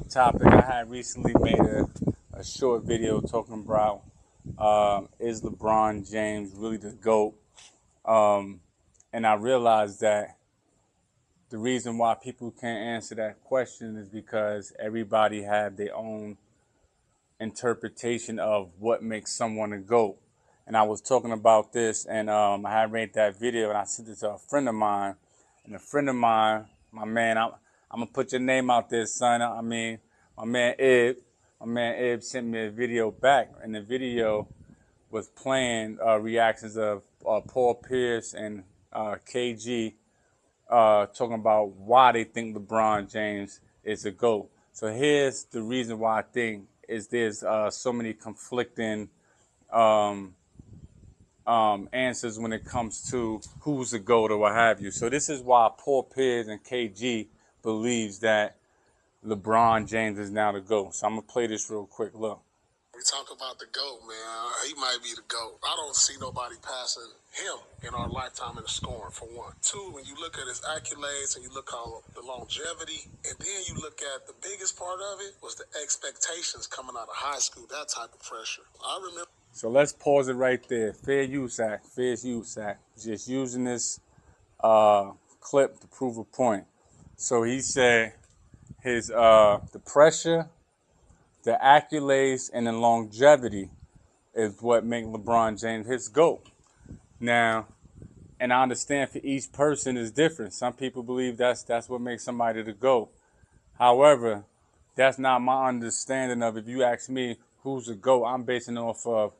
topic. I had recently made a short video talking about is LeBron James really the GOAT? Um, and I realized that the reason why people can't answer that question is because everybody have their own interpretation of what makes someone a GOAT. And I was talking about this, and I had made that video, and I sent it to a friend of mine. And a friend of mine, my man, I'm gonna put your name out there, son. I mean, my man Ib, sent me a video back, and the video was playing reactions of Paul Pierce and KG talking about why they think LeBron James is a GOAT. So here's the reason why I think is there's so many conflicting um, answers when it comes to who's a GOAT or what have you. So this is why Paul Pierce and KG believes that LeBron James is now the GOAT. So I'm gonna play this real quick. Look. We talk about the GOAT, man. He might be the GOAT. I don't see nobody passing him in our lifetime in the scoring, for one. Two, when you look at his accolades and you look at the longevity, and then you look at the biggest part of it was the expectations coming out of high school, that type of pressure. I remember. So let's pause it right there. Fair use act. Fair use act. Just using this clip to prove a point. So he said his the pressure, the accolades, and the longevity is what make LeBron James his GOAT. Now, and I understand for each person is different. Some people believe that's what makes somebody the GOAT. However, that's not my understanding of. If you ask me who's the GOAT, I'm basing it off of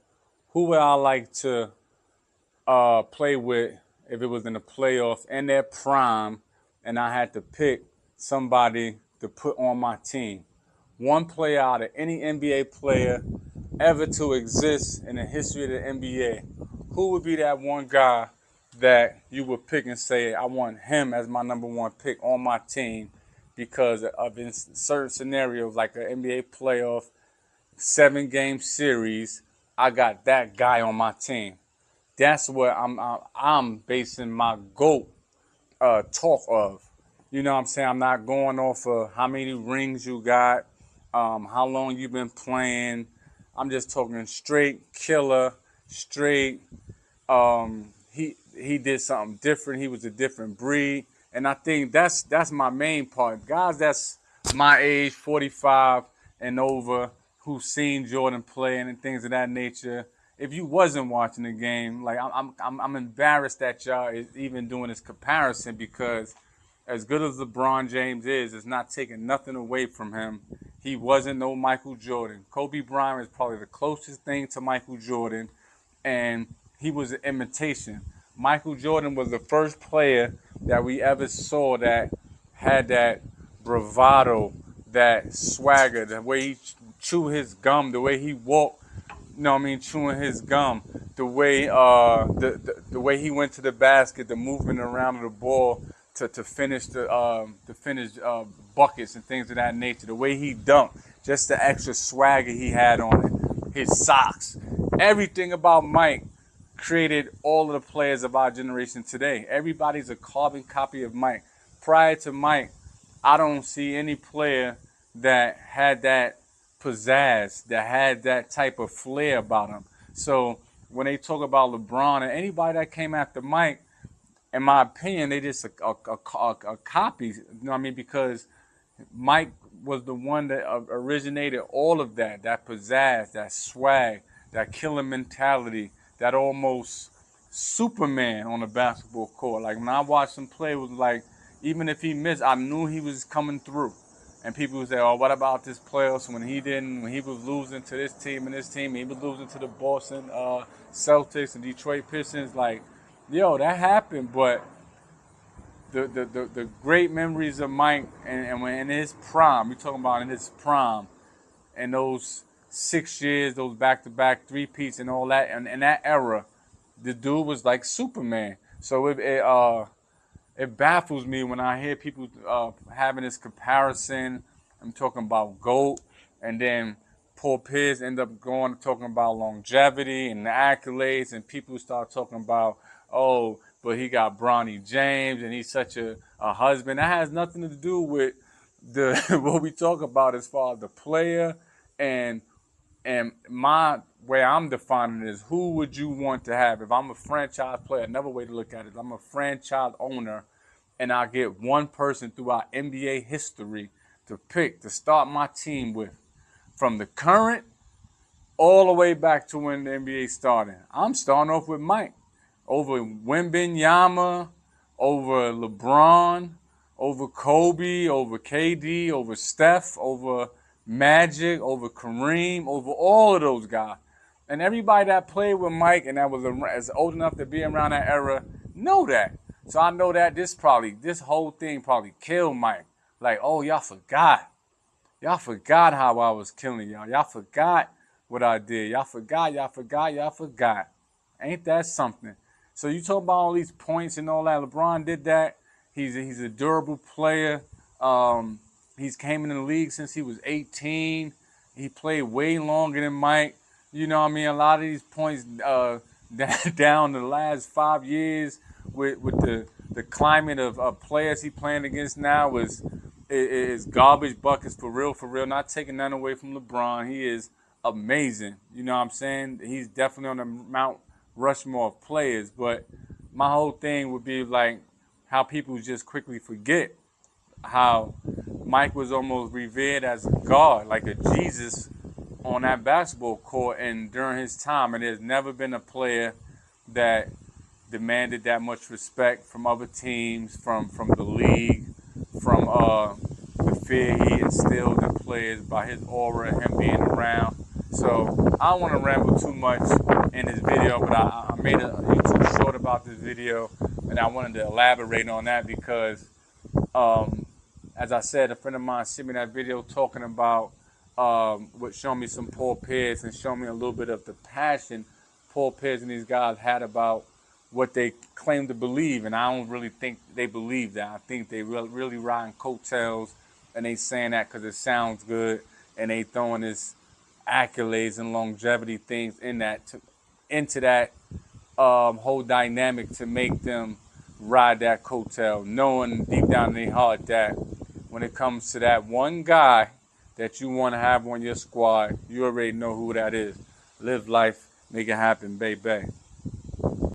who would I like to play with if it was in the playoff in their prime, and I had to pick somebody to put on my team. One player out of any NBA player ever to exist in the history of the NBA, who would be that one guy that you would pick and say, I want him as my number one pick on my team because of in certain scenarios like an NBA playoff 7-game series, I got that guy on my team. That's what I'm basing my GOAT talk of. You know what I'm saying? I'm not going off of how many rings you got, how long you've been playing. I'm just talking straight killer, straight. He did something different. He was a different breed, and I think that's my main part. Guys, that's my age, 45 and over, who've seen Jordan play and things of that nature. If you wasn't watching the game, like I'm embarrassed that y'all is even doing this comparison because as good as LeBron James is, it's not taking nothing away from him. He wasn't no Michael Jordan. Kobe Bryant is probably the closest thing to Michael Jordan, and he was an imitation. Michael Jordan was the first player that we ever saw that had that bravado, that swagger, the way he chewed his gum, the way he walked, you know what I mean, chewing his gum, the way the way he went to the basket, the movement around of the ball to finish buckets and things of that nature, the way he dunked, just the extra swagger he had on it, his socks, everything about Mike created all of the players of our generation today. Everybody's a carbon copy of Mike. Prior to Mike, I don't see any player that had that pizzazz, that had that type of flair about him. So when they talk about LeBron and anybody that came after Mike, in my opinion, they just a copy. You know what I mean? Because Mike was the one that originated all of that pizzazz, that swag, that killer mentality, that almost Superman on the basketball court. Like when I watched him play, it was like even if he missed, I knew he was coming through. And people would say, "Oh, what about this playoffs when he didn't? When he was losing to this team and this team, he was losing to the Boston Celtics and Detroit Pistons." Like, yo, that happened. But the great memories of Mike and when in his prime, we talking about in his prime, and those 6 years, those back-to-back three-peats and all that, and in that era, the dude was like Superman. So it baffles me when I hear people having this comparison. I'm talking about GOAT, and then Paul Pierce end up going talking about longevity and the accolades, and people start talking about, oh, but he got Bronny James, and he's such a husband. That has nothing to do with the what we talk about as far as the player and my way I'm defining it is who would you want to have if I'm a franchise player. Another way to look at it, I'm a franchise owner, and I get one person throughout NBA history to pick to start my team with, from the current all the way back to when the NBA started. I'm starting off with Mike over Wembanyama, over LeBron, over Kobe, over KD, over Steph, over Magic, over Kareem, over all of those guys. And everybody that played with Mike and that was as old enough to be around that era know that. So I know that this whole thing probably killed Mike. Like, oh, y'all forgot. Y'all forgot how I was killing y'all. Y'all forgot what I did. Y'all forgot, y'all forgot, y'all forgot. Ain't that something? So you talk about all these points and all that. LeBron did that. He's a durable player. He's came in the league since he was 18. He played way longer than Mike. You know what I mean? A lot of these points down the last 5 years with the climate of players he playing against now is garbage buckets for real, for real. Not taking none away from LeBron. He is amazing. You know what I'm saying? He's definitely on the Mount Rushmore of players. But my whole thing would be like how people just quickly forget how Mike was almost revered as a god, like a Jesus on that basketball court and during his time. And there's never been a player that demanded that much respect from other teams, from the league, from the fear he instilled in players by his aura, him being around. So I don't want to ramble too much in this video, but I made a YouTube short about this video, and I wanted to elaborate on that because, as I said, a friend of mine sent me that video talking about what showed me some Paul Pierce and showed me a little bit of the passion Paul Pierce and these guys had about what they claim to believe, and I don't really think they believe that. I think they really riding coattails, and they saying that because it sounds good, and they throwing this accolades and longevity things into that whole dynamic to make them ride that coattail, knowing deep down in their heart that when it comes to that one guy that you want to have on your squad, you already know who that is. Live life, make it happen, baby.